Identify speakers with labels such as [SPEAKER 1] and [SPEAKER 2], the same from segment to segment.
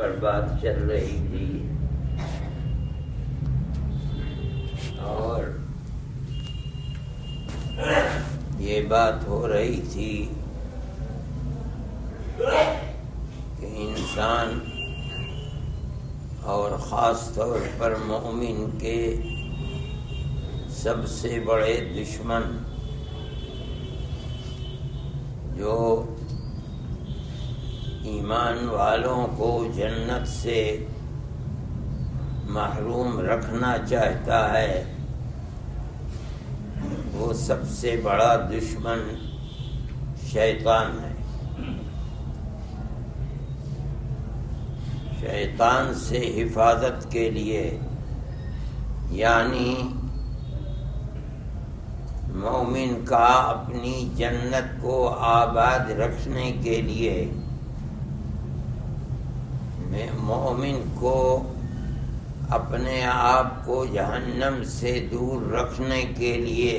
[SPEAKER 1] پر بات چل رہی تھی اور یہ بات ہو رہی تھی کہ انسان اور خاص طور پر مومن کے سب سے بڑے دشمن جو ایمان والوں کو جنت سے محروم رکھنا چاہتا ہے، وہ سب سے بڑا دشمن شیطان ہے۔ شیطان سے حفاظت کے لیے، یعنی مومن کا اپنی جنت کو آباد رکھنے کے لیے، مومن کو اپنے آپ کو جہنم سے دور رکھنے کے لیے،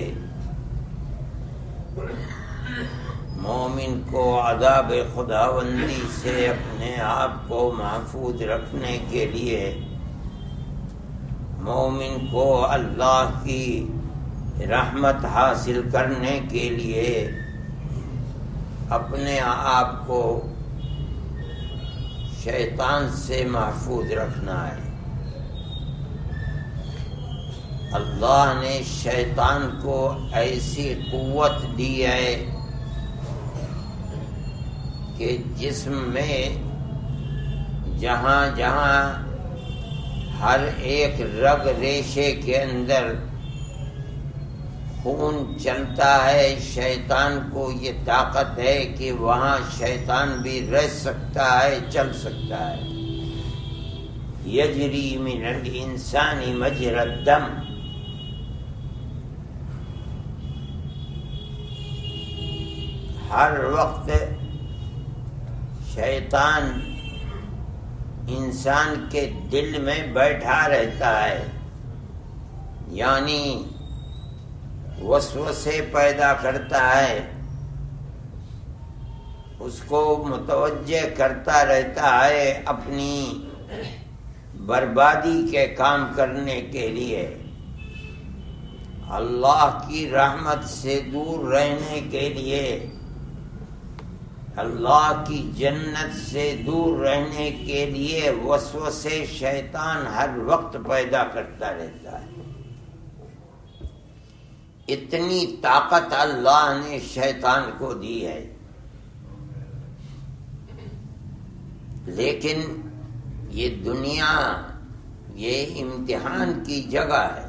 [SPEAKER 1] مومن کو عذاب خداوندی سے اپنے آپ کو محفوظ رکھنے کے لیے، مومن کو اللہ کی رحمت حاصل کرنے کے لیے اپنے آپ کو شیطان سے محفوظ رکھنا ہے۔ اللہ نے شیطان کو ایسی قوت دی ہے کہ جسم میں جہاں جہاں ہر ایک رگ ریشے کے اندر خون چلتا ہے، شیطان کو یہ طاقت ہے کہ وہاں شیطان بھی رہ سکتا ہے، چل سکتا ہے۔ یجری من الانسان مجری الدم، ہر وقت شیطان انسان کے دل میں بیٹھا رہتا ہے، یعنی وسوسے پیدا کرتا ہے، اس کو متوجہ کرتا رہتا ہے اپنی بربادی کے کام کرنے کے لیے۔ اللہ کی رحمت سے دور رہنے کے لیے، اللہ کی جنت سے دور رہنے کے لیے وسوسے شیطان ہر وقت پیدا کرتا رہتا ہے۔ اتنی طاقت اللہ نے شیطان کو دی ہے، لیکن یہ دنیا یہ امتحان کی جگہ ہے۔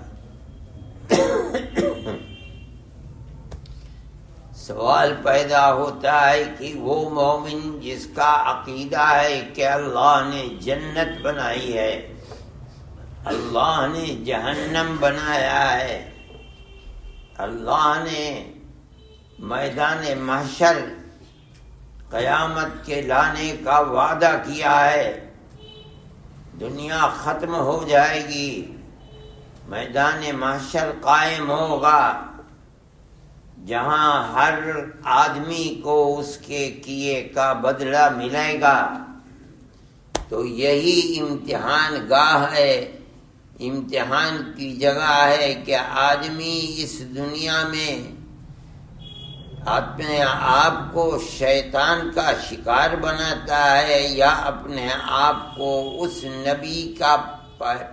[SPEAKER 1] سوال پیدا ہوتا ہے کہ وہ مومن جس کا عقیدہ ہے کہ اللہ نے جنت بنائی ہے، اللہ نے جہنم بنایا ہے، اللہ نے میدان محشر قیامت کے لانے کا وعدہ کیا ہے، دنیا ختم ہو جائے گی، میدان محشر قائم ہوگا جہاں ہر آدمی کو اس کے کیے کا بدلہ ملے گا۔ تو یہی امتحان گاہ ہے، امتحان کی جگہ ہے کہ آدمی اس دنیا میں اپنے آپ کو شیطان کا شکار بناتا ہے یا اپنے آپ کو اس نبی کا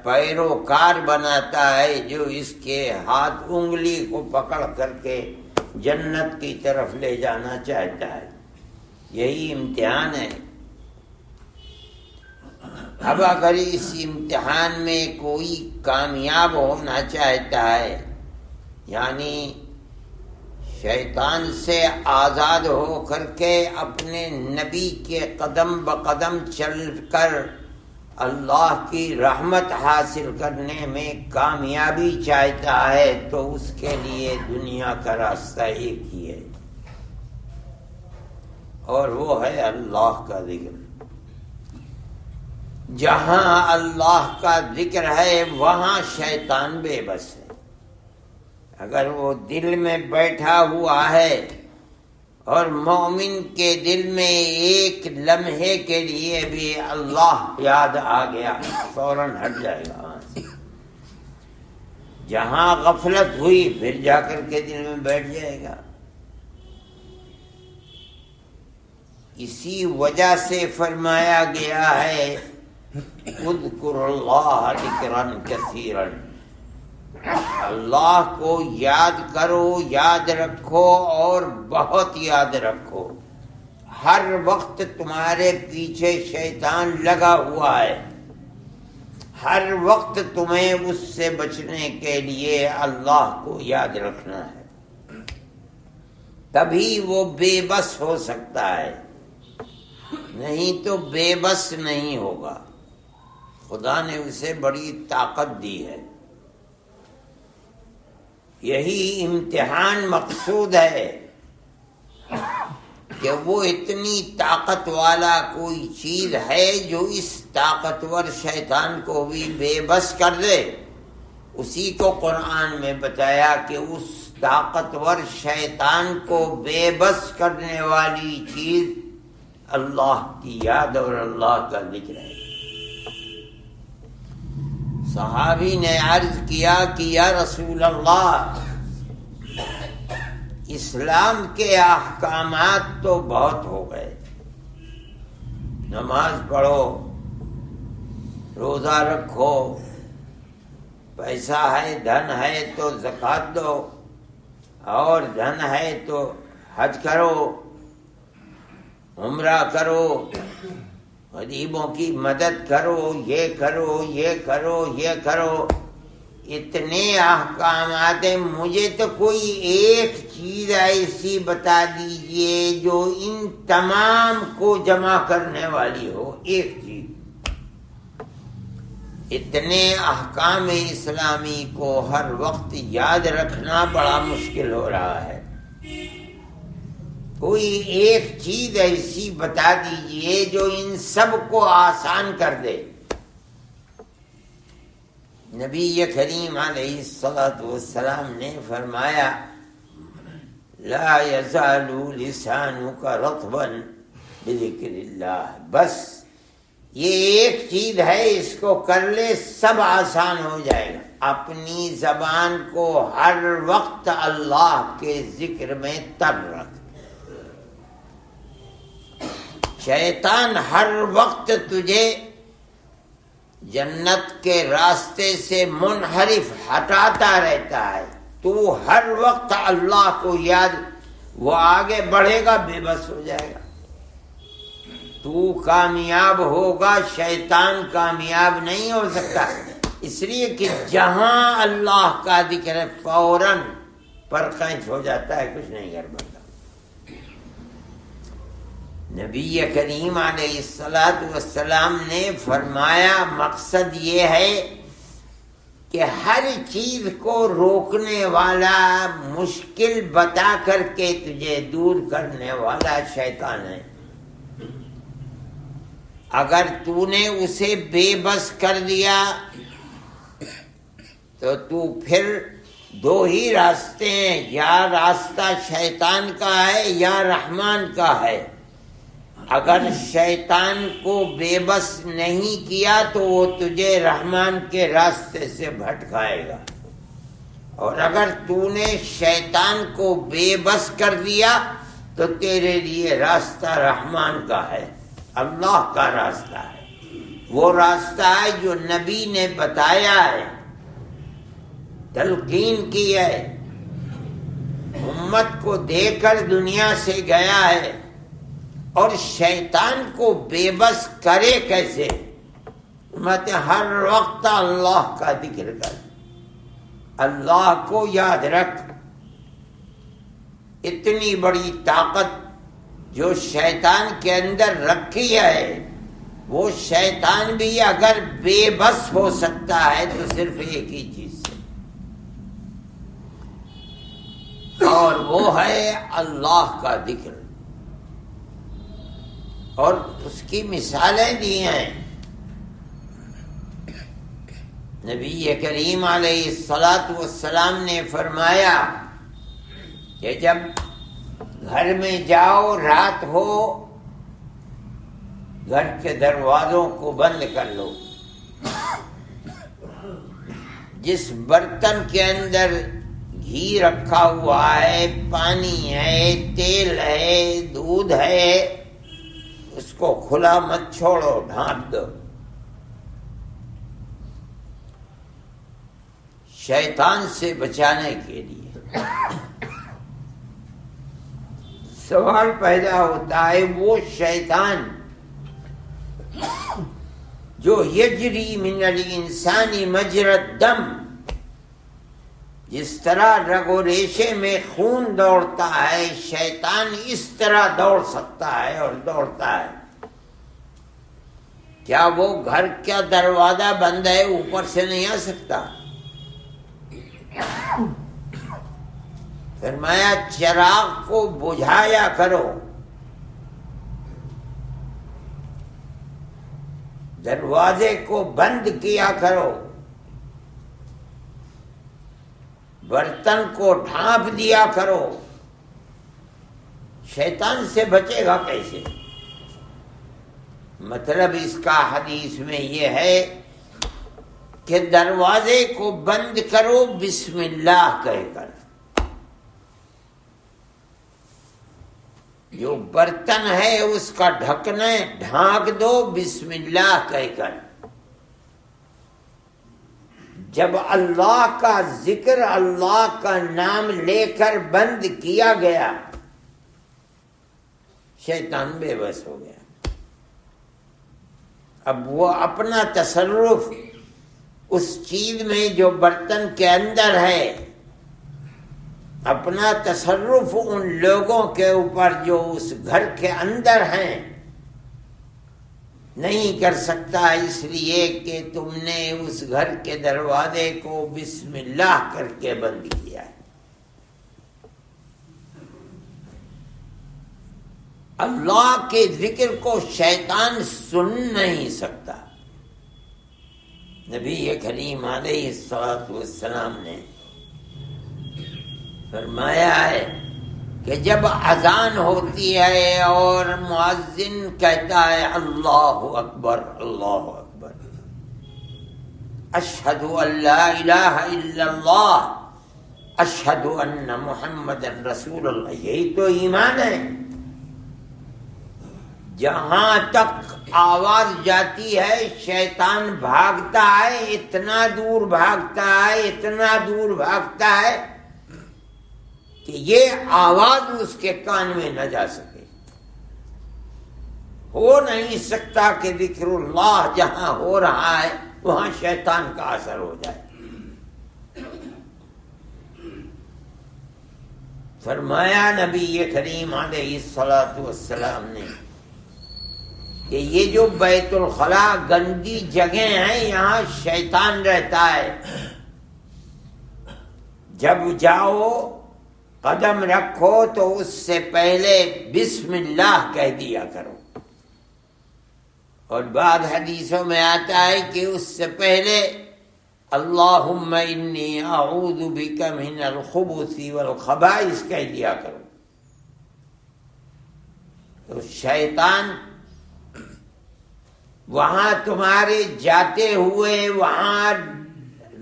[SPEAKER 1] پیروکار بناتا ہے جو اس کے ہاتھ انگلی کو پکڑ کر کے جنت کی طرف لے جانا چاہتا ہے۔ یہی امتحان ہے۔ اب اگر اس امتحان میں کوئی کامیاب ہونا چاہتا ہے، یعنی شیطان سے آزاد ہو کر کے اپنے نبی کے قدم بقدم چل کر اللہ کی رحمت حاصل کرنے میں کامیابی چاہتا ہے، تو اس کے لیے دنیا کا راستہ ایک ہی ہے، اور وہ ہے اللہ کا ذکر۔ جہاں اللہ کا ذکر ہے وہاں شیطان بے بس ہے۔ اگر وہ دل میں بیٹھا ہوا ہے اور مومن کے دل میں ایک لمحے کے لیے بھی اللہ یاد آ گیا فوراً ہٹ جائے گا وہاں سے۔ جہاں غفلت ہوئی پھر جا کر کے دل میں بیٹھ جائے گا۔ اسی وجہ سے فرمایا گیا ہے اذکر اللہ ذکرا کثیرا، اللہ کو یاد کرو، یاد رکھو اور بہت یاد رکھو۔ ہر وقت تمہارے پیچھے شیطان لگا ہوا ہے، ہر وقت تمہیں اس سے بچنے کے لیے اللہ کو یاد رکھنا ہے، تبھی وہ بے بس ہو سکتا ہے، نہیں تو بے بس نہیں ہوگا۔ خدا نے اسے بڑی طاقت دی ہے، یہی امتحان مقصود ہے کہ وہ اتنی طاقت والا کوئی چیز ہے جو اس طاقتور شیطان کو بھی بے بس کر دے۔ اسی کو قرآن میں بتایا کہ اس طاقتور شیطان کو بے بس کرنے والی چیز اللہ کی یاد اور اللہ کا ذکر ہے۔ صحابی نے عرض کیا کہ یا رسول اللہ، اسلام کے احکامات تو بہت ہو گئے، نماز پڑھو، روزہ رکھو، پیسہ ہے دھن ہے تو زکوٰۃ دو، اور دھن ہے تو حج کرو، عمرہ کرو، غریبوں کی مدد کرو، یہ کرو یہ کرو یہ کرو، اتنے احکامات ہیں، مجھے تو کوئی ایک چیز ایسی بتا دیجئے جو ان تمام کو جمع کرنے والی ہو، ایک چیز۔ اتنے احکام اسلامی کو ہر وقت یاد رکھنا بڑا مشکل ہو رہا ہے، کوئی ایک چیز ایسی بتا دیجئے جو ان سب کو آسان کر دے۔ نبی کریم علیہ الصلوۃ والسلام نے فرمایا لا یزال لسانک رطبا بذکر اللہ، بس یہ ایک چیز ہے، اس کو کر لے سب آسان ہو جائے گا۔ اپنی زبان کو ہر وقت اللہ کے ذکر میں تر رکھ۔ شیطان ہر وقت تجھے جنت کے راستے سے منحرف ہٹاتا رہتا ہے، تو ہر وقت اللہ کو یاد، وہ آگے بڑھے گا بے بس ہو جائے گا، تو کامیاب ہوگا، شیطان کامیاب نہیں ہو سکتا، اس لیے کہ جہاں اللہ کا ذکر ہے فوراً پر قینچ ہو جاتا ہے، کچھ نہیں کر پاتا۔ نبی کریم علیہ الصلوۃ والسلام نے فرمایا مقصد یہ ہے کہ ہر چیز کو روکنے والا، مشکل بتا کر کے تجھے دور کرنے والا شیطان ہے۔ اگر تو نے اسے بے بس کر دیا تو پھر دو ہی راستے ہیں، یا راستہ شیطان کا ہے یا رحمان کا ہے۔ اگر شیطان کو بے بس نہیں کیا تو وہ تجھے رحمان کے راستے سے بھٹکائے گا، اور اگر تو نے شیطان کو بے بس کر دیا تو تیرے لیے راستہ رحمان کا ہے، اللہ کا راستہ ہے، وہ راستہ ہے جو نبی نے بتایا ہے، تلقین کی ہے، امت کو دے کر دنیا سے گیا ہے۔ اور شیطان کو بے بس کرے کیسے؟ مت ہر وقت اللہ کا ذکر کر، اللہ کو یاد رکھ۔ اتنی بڑی طاقت جو شیطان کے اندر رکھی ہے، وہ شیطان بھی اگر بے بس ہو سکتا ہے تو صرف ایک ہی چیز سے، اور وہ ہے اللہ کا ذکر۔ اور اس کی مثالیں دی ہیں، نبی کریم علیہ الصلوۃ والسلام نے فرمایا کہ جب گھر میں جاؤ، رات ہو، گھر کے دروازوں کو بند کر لو۔ جس برتن کے اندر گھی رکھا ہوا ہے، پانی ہے، تیل ہے، دودھ ہے، اس کو کھلا مت چھوڑو، ڈھانپ دو۔ شیطان سے بچانے کے لیے سوال پیدا ہوتا ہے، وہ شیطان جو یجری من الانسان مجری الدم، جس طرح رگ و ریشے میں خون دوڑتا ہے، شیطان اس طرح دوڑ سکتا ہے اور دوڑتا ہے۔ کیا وہ گھر کا دروازہ بند ہے، اوپر سے نہیں آ سکتا؟ فرمایا چراغ کو بجھایا کرو، دروازے کو بند کیا کرو، برتن کو ڈھانپ دیا کرو۔ شیطان سے بچے گا کیسے؟ مطلب اس کا حدیث میں یہ ہے کہ دروازے کو بند کرو بسم اللہ کہہ کر، جو برتن ہے اس کا ڈھکنا ڈھانک دو بسم اللہ کہہ کر۔ جب اللہ کا ذکر، اللہ کا نام لے کر بند کیا گیا، شیطان بے بس ہو گیا۔ اب وہ اپنا تصرف اس چیز میں جو برتن کے اندر ہے، اپنا تصرف ان لوگوں کے اوپر جو اس گھر کے اندر ہیں نہیں کر سکتا، اس لیے کہ تم نے اس گھر کے دروازے کو بسم اللہ کر کے بند کیا ہے۔ اللہ کے ذکر کو شیطان سن نہیں سکتا۔ نبی کریم علیہ الصلوۃ والسلام نے فرمایا ہے کہ جب اذان ہوتی ہے اور مؤذن کہتا ہے اللہ اکبر اللہ اکبر، اشہد ان لا الہ الا اللہ، اشہد ان محمد رسول اللہ، یہی تو ایمان ہے۔ جہاں تک آواز جاتی ہے شیطان بھاگتا ہے، اتنا دور بھاگتا ہے، اتنا دور بھاگتا ہے کہ یہ آواز اس کے کان میں نہ جا سکے۔ ہو نہیں سکتا کہ ذکر اللہ جہاں ہو رہا ہے وہاں شیطان کا اثر ہو جائے۔ فرمایا نبی کریم علیہ الصلوۃ والسلام نے کہ یہ جو بیت الخلا گندی جگہ ہیں، یہاں شیطان رہتا ہے۔ جب جاؤ قدم رکھو تو اس سے پہلے بسم اللہ کہہ دیا کرو، اور بعض حدیثوں میں آتا ہے کہ اس سے پہلے اللہم انی اعوذ بک من الخبث والخبائث کہہ دیا کرو۔ تو شیطان وہاں تمہارے جاتے ہوئے، وہاں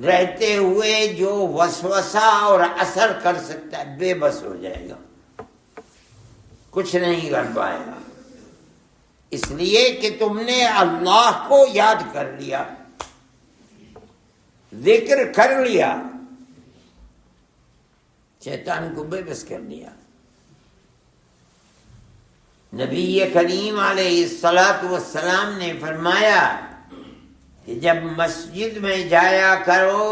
[SPEAKER 1] رہتے ہوئے جو وسوسہ اور اثر کر سکتا ہے، بے بس ہو جائے گا، کچھ نہیں کر پائے گا، اس لیے کہ تم نے اللہ کو یاد کر لیا، ذکر کر لیا، شیطان کو بے بس کر لیا۔ نبی کریم علیہ الصلوۃ والسلام نے فرمایا کہ جب مسجد میں جایا کرو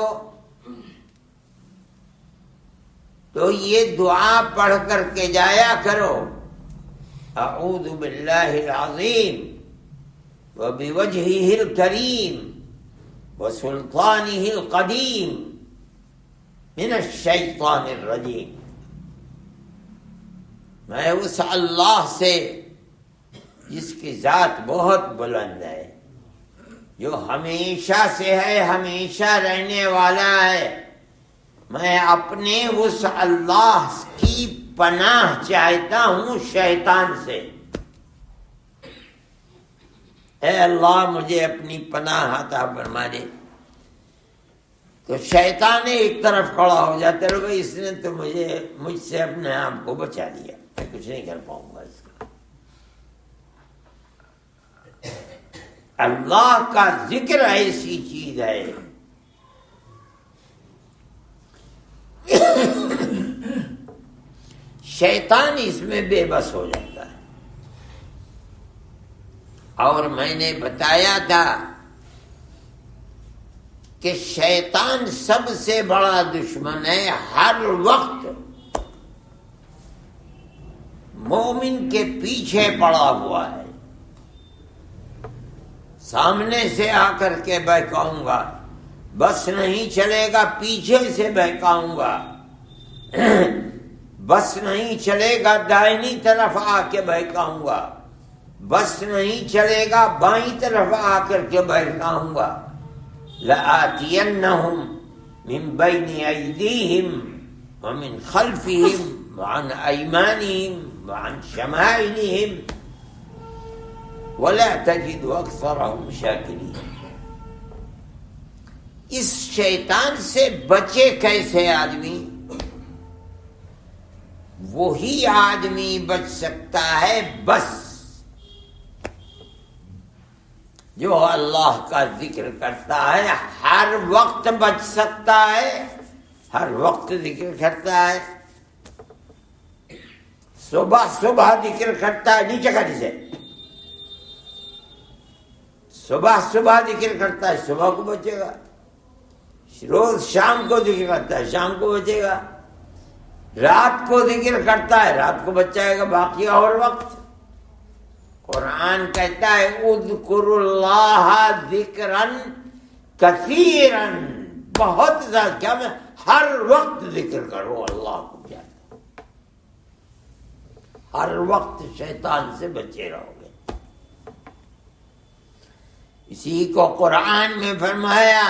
[SPEAKER 1] تو یہ دعا پڑھ کر کے جایا کرو، اعوذ باللہ العظیم وبوجہہ الکریم وسلطانہ القدیم من الشیطان الرجیم۔ میں اس اللہ سے جس کی ذات بہت بلند ہے، جو ہمیشہ سے ہے، ہمیشہ رہنے والا ہے، میں اپنے اس اللہ کی پناہ چاہتا ہوں شیطان سے، اے اللہ مجھے اپنی پناہ عطا فرما دے۔ تو شیطان ایک طرف کھڑا ہو جاتا ہے، بھائی اس نے تو مجھ سے اپنے آپ کو بچا لیا، میں کچھ نہیں کر پاؤں گا اس کا۔ اللہ کا ذکر ایسی چیز ہے شیطان اس میں بے بس ہو جاتا ہے۔ اور میں نے بتایا تھا کہ شیطان سب سے بڑا دشمن ہے، ہر وقت مومن کے پیچھے پڑا ہوا ہے، سامنے سے آ کر کے بہکاؤں گا، بس نہیں چلے گا پیچھے سے بہکاؤں گا، بس نہیں چلے گا دائنی طرف آ کے بہکاؤں گا، بس نہیں چلے گا بائیں طرف آ کر کے بہکاؤں گا۔ لآتینہم من بین ایدیہم ومن خلفہم وعن ایمانہم وعن شمائلہم ولا تجد اکثرہم شاکرین۔ اس شیطان سے بچے کیسے آدمی؟ وہی آدمی بچ سکتا ہے بس جو اللہ کا ذکر کرتا ہے، ہر وقت بچ سکتا ہے، ہر وقت ذکر کرتا ہے، صبح صبح ذکر کرتا ہے، نیچے کھڑی سے صبح صبح ذکر کرتا ہے، صبح کو بچے گا، روز شام کو ذکر کرتا ہے، شام کو بچے گا، رات کو ذکر کرتا ہے، رات کو بچ جائے گا، باقی اور وقت۔ قرآن کہتا ہے اذکروا اللہ ذکرا کثیرا، بہت زیادہ، کیا میں ہر وقت ذکر کرو اللہ کو، کیا ہر وقت شیطان سے بچے رہو گے۔ اسی کو قرآن میں فرمایا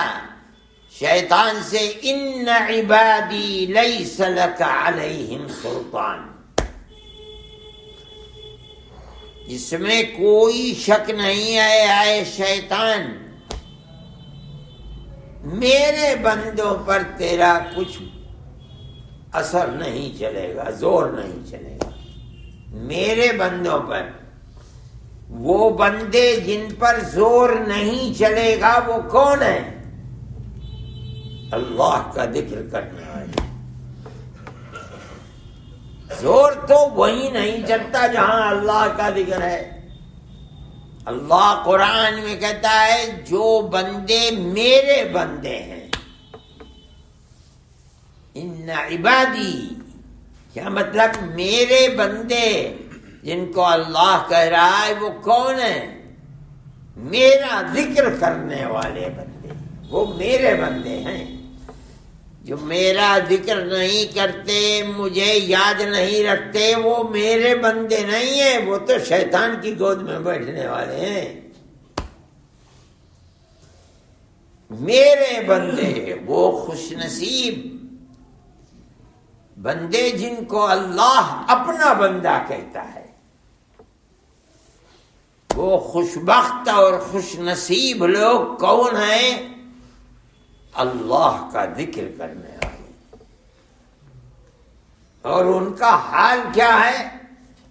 [SPEAKER 1] شیطان سے ان عبادی لیس لک علیہم سلطان، اس میں کوئی شک نہیں ہے اے شیطان، میرے بندوں پر تیرا کچھ اثر نہیں چلے گا، زور نہیں چلے گا میرے بندوں پر۔ وہ بندے جن پر زور نہیں چلے گا وہ کون ہیں؟ اللہ کا ذکر کرنے والے۔ زور تو وہی نہیں چلتا جہاں اللہ کا ذکر ہے۔ اللہ قرآن میں کہتا ہے جو بندے میرے بندے ہیں، ان عبادی، کیا مطلب؟ میرے بندے جن کو اللہ کہہ رہا ہے وہ کون ہیں؟ میرا ذکر کرنے والے بندے، وہ میرے بندے ہیں۔ جو میرا ذکر نہیں کرتے، مجھے یاد نہیں رکھتے، وہ میرے بندے نہیں ہیں، وہ تو شیطان کی گود میں بیٹھنے والے ہیں۔ میرے بندے وہ خوش نصیب بندے جن کو اللہ اپنا بندہ کہتا ہے، وہ خوشبخت اور خوش نصیب لوگ کون ہیں؟ اللہ کا ذکر کرنے والے۔ اور ان کا حال کیا ہے؟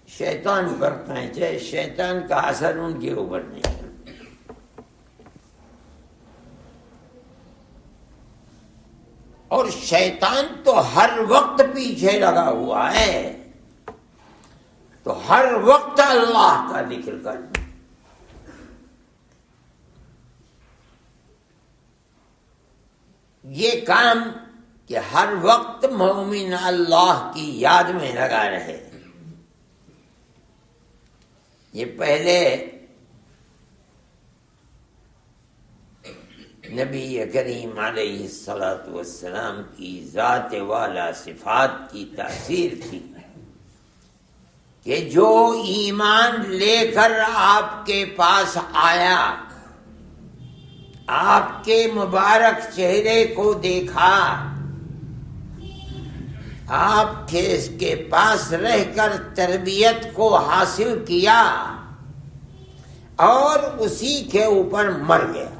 [SPEAKER 1] شیطان پر پہنچے، شیطان کا اثر ان کے اوپر نہیں کرتا۔ اور شیطان تو ہر وقت پیچھے لگا ہوا ہے، تو ہر وقت اللہ کا ذکر کرنا۔ یہ کام کہ ہر وقت مومن اللہ کی یاد میں لگا رہے، یہ پہلے نبی کریم علیہ الصلوۃ والسلام کی ذات والا صفات کی تاثیر تھی کہ جو ایمان لے کر آپ کے پاس آیا، آپ کے مبارک چہرے کو دیکھا، آپ کے پاس رہ کر تربیت کو حاصل کیا اور اسی کے اوپر مر گیا.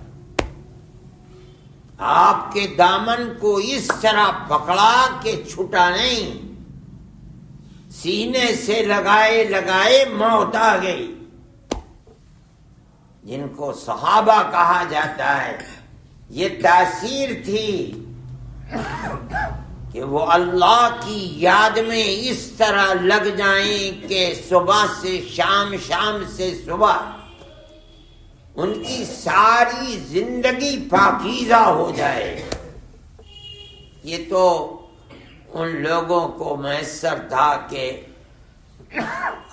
[SPEAKER 1] آپ کے دامن کو اس طرح پکڑا کہ چھٹا نہیں، سینے سے لگائے لگائے موت آ گئی. جن کو صحابہ کہا جاتا ہے، یہ تاثیر تھی کہ وہ اللہ کی یاد میں اس طرح لگ جائیں کہ صبح سے شام، شام سے صبح ان کی ساری زندگی پاکیزہ ہو جائے. یہ تو ان لوگوں کو میسر تھا کہ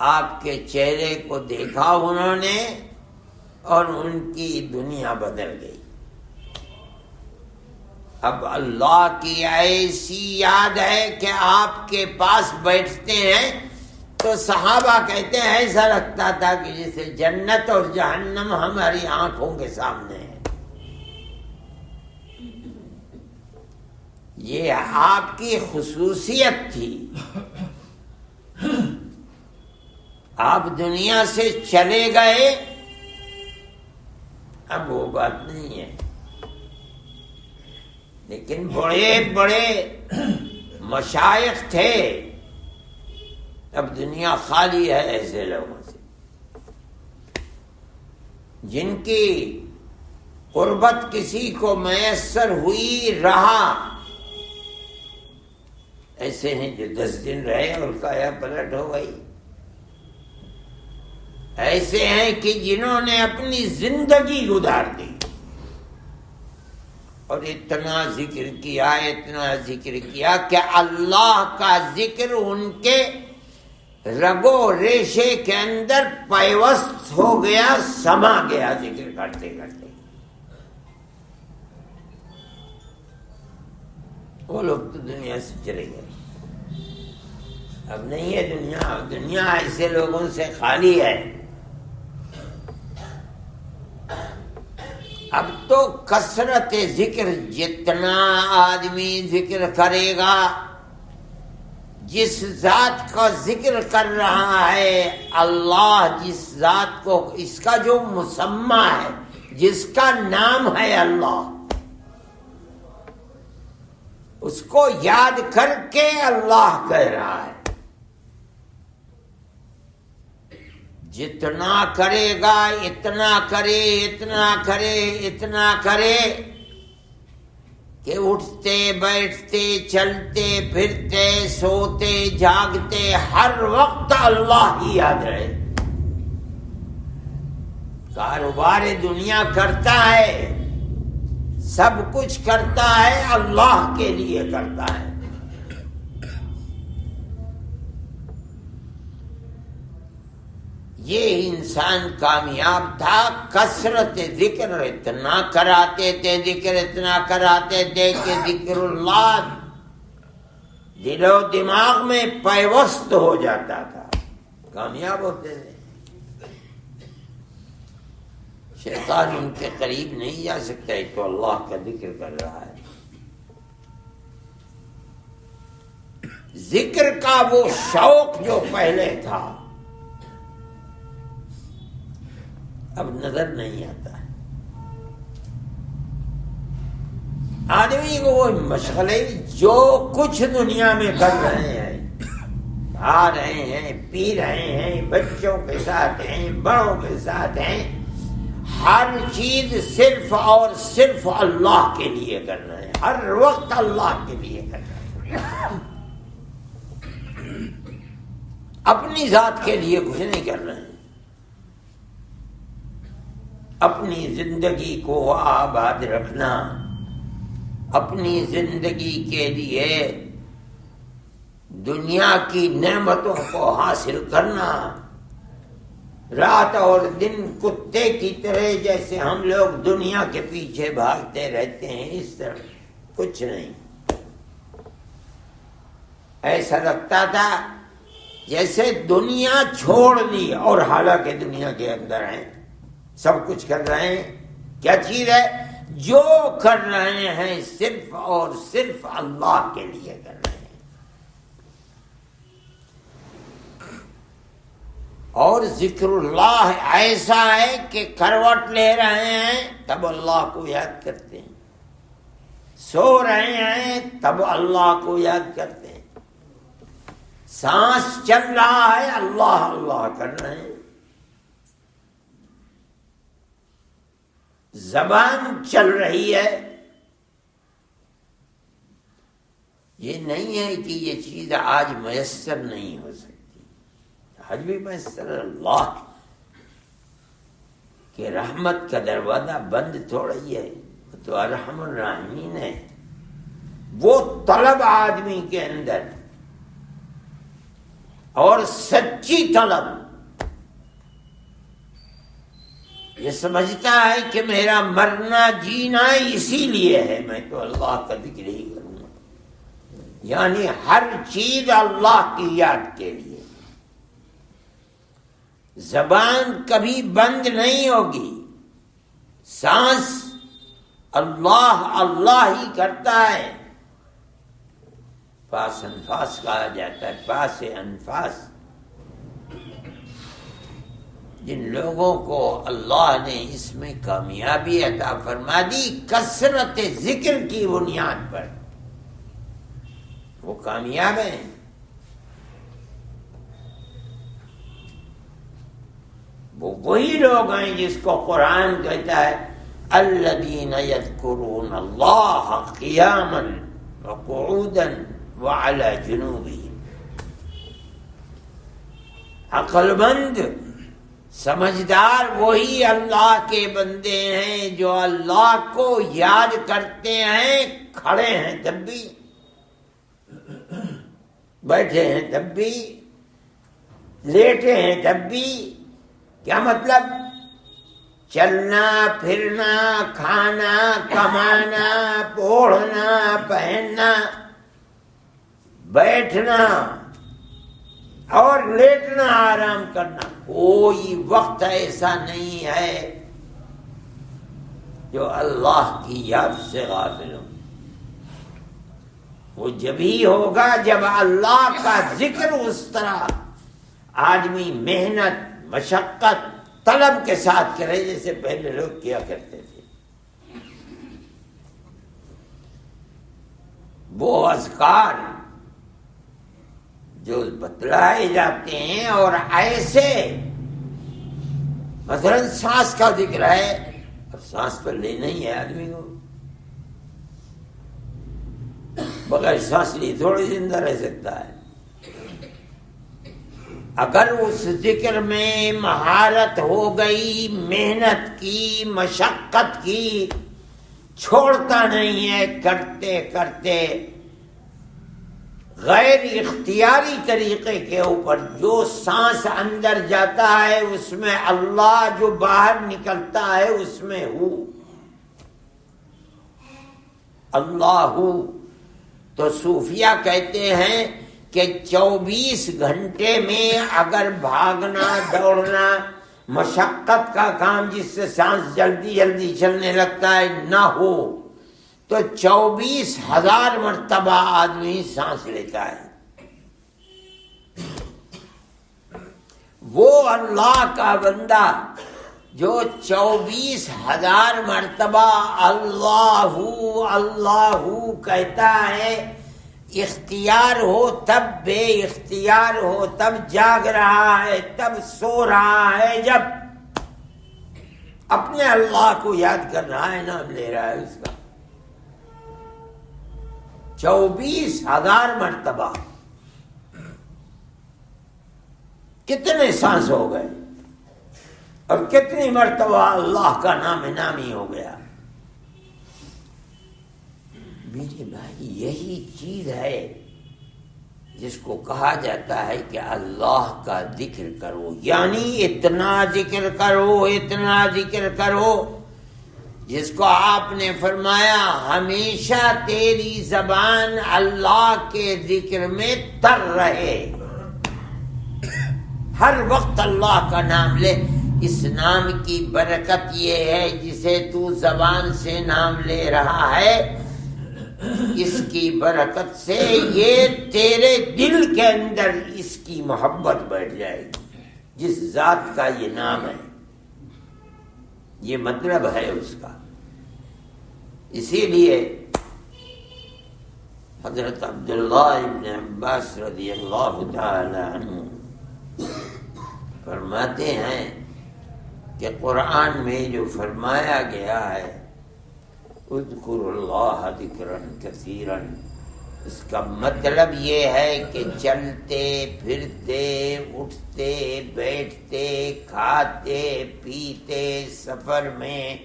[SPEAKER 1] آپ کے چہرے کو دیکھا انہوں نے اور ان کی دنیا بدل گئی. اب اللہ کی ایسی یاد ہے کہ آپ کے پاس بیٹھتے ہیں تو صحابہ کہتے ہیں ایسا لگتا تھا کہ جیسے جنت اور جہنم ہماری آنکھوں کے سامنے ہے. یہ آپ کی خصوصیت تھی. آپ دنیا سے چلے گئے، اب وہ بات نہیں ہے. لیکن بڑے بڑے مشائخ تھے، اب دنیا خالی ہے ایسے لوگوں سے جن کی قربت کسی کو میسر ہوئی رہا. ایسے ہیں جو 10 دن رہے اور کایا پلٹ ہو گئی. ایسے ہیں کہ جنہوں نے اپنی زندگی گزار دی اور اتنا ذکر کیا، اتنا ذکر کیا کہ اللہ کا ذکر ان کے رگو ریشے کے اندر پیوست ہو گیا، سما گیا ذکر کرتے کرتے. وہ لوگ تو دنیا سے چلے گئے، اب نہیں ہے دنیا. دنیا ایسے لوگوں سے خالی ہے. اب تو کثرت ذکر، جتنا آدمی ذکر کرے گا، جس ذات کا ذکر کر رہا ہے اللہ، جس ذات کو، اس کا جو مسمى ہے، جس کا نام ہے اللہ، اس کو یاد کر کے اللہ کہہ رہا ہے. جتنا کرے گا اتنا کرے، اتنا کرے، اتنا کرے کہ اٹھتے بیٹھتے چلتے پھرتے سوتے جاگتے ہر وقت اللہ ہی یاد رہے. کاروبار دنیا کرتا ہے، سب کچھ کرتا ہے، اللہ کے لیے کرتا ہے. یہ انسان کامیاب تھا. کثرت ذکر، اتنا کراتے تھے، ذکر اتنا کراتے تھے کہ ذکر اللہ دل و دماغ میں پیوست ہو جاتا تھا، کامیاب ہوتے تھے. شیطان ان کے قریب نہیں جا سکتا، تو اللہ کا ذکر کر رہا ہے. ذکر کا وہ شوق جو پہلے تھا اب نظر نہیں آتا ہے. آدمی کو وہ مشغلے جو کچھ دنیا میں کر رہے ہیں، کھا رہے ہیں، پی رہے ہیں، بچوں کے ساتھ ہیں، بڑوں کے ساتھ ہیں، ہر چیز صرف اور صرف اللہ کے لیے کر رہے ہیں، ہر وقت اللہ کے لیے کر رہے ہیں. اپنی ذات کے لیے کچھ نہیں کر رہے ہیں. اپنی زندگی کو آباد رکھنا، اپنی زندگی کے لیے دنیا کی نعمتوں کو حاصل کرنا، رات اور دن کتے کی طرح جیسے ہم لوگ دنیا کے پیچھے بھاگتے رہتے ہیں، اس طرح کچھ نہیں. ایسا لگتا تھا جیسے دنیا چھوڑ دی اور حالانکہ دنیا کے اندر ہیں، سب کچھ کر رہے ہیں. کیا چیز ہے؟ جو کر رہے ہیں صرف اور صرف اللہ کے لیے کر رہے ہیں. اور ذکر اللہ ایسا ہے کہ کروٹ لے رہے ہیں تب اللہ کو یاد کرتے ہیں، سو رہے ہیں تب اللہ کو یاد کرتے ہیں، سانس چل رہا ہے اللہ اللہ کر رہے ہیں، زبان چل رہی ہے۔ یہ نہیں ہے کہ یہ چیز آج میسر نہیں ہو سکتی، آج بھی میسر اللہ کہ رحمت کا دروازہ بند تھوڑا ہی ہے، وہ تو ارحم الراحمین ہے۔ وہ طلب آدمی کے اندر اور سچی طلب، یہ سمجھتا ہے کہ میرا مرنا جینا اسی لیے ہے، میں تو اللہ کا ذکر ہی کروں گا، یعنی ہر چیز اللہ کی یاد کے لیے۔ زبان کبھی بند نہیں ہوگی، سانس اللہ اللہ ہی کرتا ہے۔ پاس انفاس کہا جاتا ہے، پاس انفاس، جن لوگوں کو اللہ نے اس میں کامیابی عطا فرما دی کثرت ذکر کی بنیاد پر، وہ کامیاب ہیں۔ وہ وہی لوگ ہیں جس کو قرآن کہتا ہے الذین یذکرون اللہ قیاما وقعودا وعلی جنوبہم۔ عقل مند سمجھدار وہی اللہ کے بندے ہیں جو اللہ کو یاد کرتے ہیں، کھڑے ہیں تب بھی، بیٹھے ہیں تب بھی، لیٹے ہیں تب بھی۔ کیا مطلب؟ چلنا پھرنا، کھانا کمانا، اوڑھنا پہننا، بیٹھنا اور لیٹنا آرام کرنا، کوئی وقت ایسا نہیں ہے جو اللہ کی یاد سے غافل ہو۔ وہ جب ہی ہوگا جب اللہ کا ذکر اس طرح آدمی محنت مشقت طلب کے ساتھ کرے جیسے پہلے لوگ کیا کرتے تھے۔ وہ اذکار جو بتلائے جاتے ہیں اور ایسے، مثلا سانس کا ذکر ہے، اب سانس پر لینا ہی ہے آدمی کو، بغیر سانس لیے تھوڑی زندہ رہ سکتا ہے۔ اگر اس ذکر میں مہارت ہو گئی، محنت کی، مشقت کی، چھوڑتا نہیں ہے، کرتے کرتے غیر اختیاری طریقے کے اوپر جو سانس اندر جاتا ہے اس میں اللہ، جو باہر نکلتا ہے اس میں ہو اللہ ہو۔ تو صوفیہ کہتے ہیں کہ 24 گھنٹے میں اگر بھاگنا دوڑنا مشقت کا کام جس سے سانس جلدی جلدی چلنے لگتا ہے نہ ہو تو 24,000 مرتبہ آدمی سانس لیتا ہے۔ وہ اللہ کا بندہ جو 24,000 مرتبہ اللہ اللہ کہتا ہے، اختیار ہو تب، بے اختیار ہو تب، جاگ رہا ہے تب، سو رہا ہے جب، اپنے اللہ کو یاد کر رہا ہے، نام لے رہا ہے اس کا 24,000 مرتبہ۔ کتنے سانس ہو گئے اور کتنی مرتبہ اللہ کا نام نامی ہو گیا۔ میرے بھائی یہی چیز ہے جس کو کہا جاتا ہے کہ اللہ کا ذکر کرو، یعنی اتنا ذکر کرو، اتنا ذکر کرو جس کو آپ نے فرمایا ہمیشہ تیری زبان اللہ کے ذکر میں تر رہے، ہر وقت اللہ کا نام لے۔ اس نام کی برکت یہ ہے جسے تو زبان سے نام لے رہا ہے، اس کی برکت سے یہ تیرے دل کے اندر اس کی محبت بیٹھ جائے گی۔ جس ذات کا یہ نام ہے، یہ مطلب ہے اس کا۔ اسی لیے حضرت عبداللہ ابن عباس رضی اللہ تعالی عنہ فرماتے ہیں کہ قرآن میں جو فرمایا گیا ہے اذکروا اللہ ذکرا کثیرا، اس کا مطلب یہ ہے کہ چلتے پھرتے اٹھتے بیٹھتے کھاتے پیتے سفر میں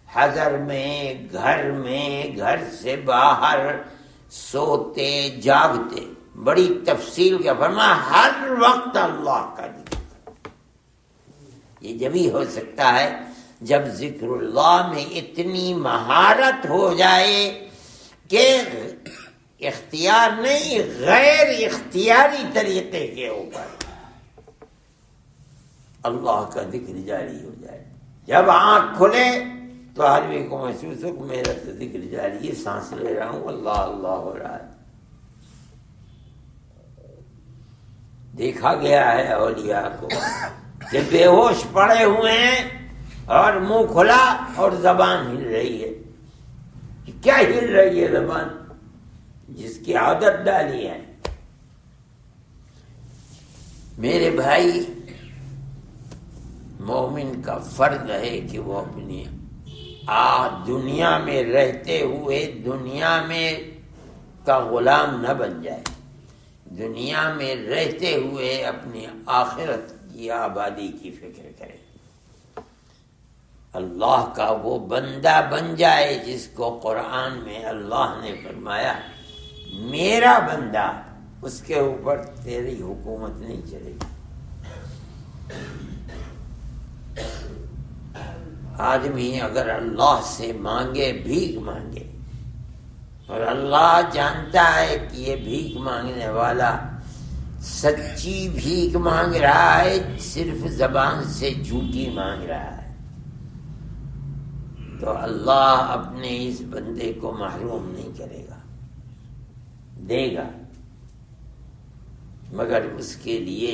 [SPEAKER 1] حضر میں گھر سے باہر سوتے جاگتے، بڑی تفصیل کا فرمایا ہر وقت اللہ کا ذکر۔ یہ جبھی ہو سکتا ہے جب ذکر اللہ میں اتنی مہارت ہو جائے کہ اختیار نہیں غیر اختیاری طریقے کے اوپر اللہ کا ذکر جاری ہو جائے۔ جب آنکھ کھلے تو آدمی کو محسوس ہو کہ میرا تو ذکر جاری ہے، سانس لے رہا ہوں اللہ اللہ ہو رہا ہے۔ دیکھا گیا ہے اولیاء کو کہ بے ہوش پڑے ہوئے ہیں اور منہ کھلا اور زبان ہل رہی ہے۔ کیا ہل رہی ہے زبان؟ جس کی عادت ڈالی ہے۔ میرے بھائی، مومن کا فرض ہے کہ وہ اپنی دنیا میں رہتے ہوئے دنیا میں کا غلام نہ بن جائے، دنیا میں رہتے ہوئے اپنی آخرت کی آبادی کی فکر کرے، اللہ کا وہ بندہ بن جائے جس کو قرآن میں اللہ نے فرمایا میرا بندہ، اس کے اوپر تیری حکومت نہیں چلے گی۔ آدمی اگر اللہ سے مانگے، بھیک مانگے، اور اللہ جانتا ہے کہ یہ بھیک مانگنے والا سچی بھیک مانگ رہا ہے، صرف زبان سے جھوٹی مانگ رہا ہے، تو اللہ اپنے اس بندے کو محروم نہیں کرے گا، دے گا، مگر اس کے لیے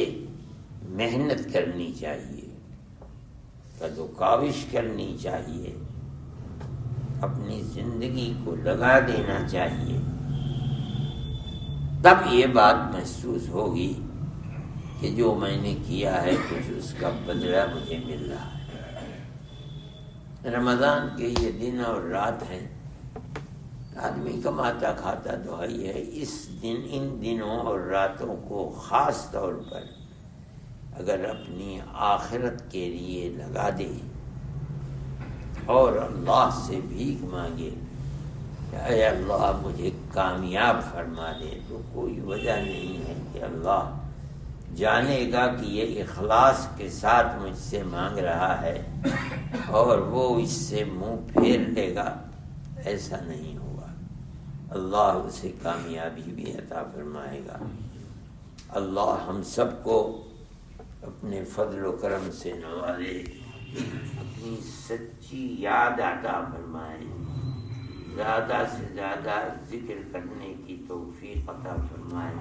[SPEAKER 1] محنت کرنی چاہیے، کاوش کرنی چاہیے، اپنی زندگی کو لگا دینا چاہیے، تب یہ بات محسوس ہوگی کہ جو میں نے کیا ہے کچھ اس کا بدلہ مجھے مل رہا ہے۔ رمضان کے یہ دن اور رات ہیں، آدمی کماتا کھاتا تو ہے، ان دنوں اور راتوں کو خاص طور پر اگر اپنی آخرت کے لیے لگا دے اور اللہ سے بھیک مانگے کہ اے اللہ مجھے کامیاب فرما دے، تو کوئی وجہ نہیں ہے کہ اللہ جانے گا کہ یہ اخلاص کے ساتھ مجھ سے مانگ رہا ہے اور وہ اس سے منہ پھیر لے گا، ایسا نہیں ہوگا، اللہ اسے کامیابی بھی عطا فرمائے گا۔ اللہ ہم سب کو اپنے فضل و کرم سے نوازے، اپنی سچی یاد عطا فرمائے، زیادہ سے زیادہ ذکر کرنے کی توفیق عطا فرمائے،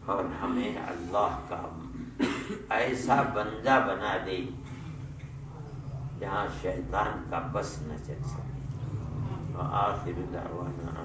[SPEAKER 1] اور ہمیں اللہ کا ایسا بندہ بنا دے جہاں شیطان کا بس نہ چل سکے۔ وآخر دعوانا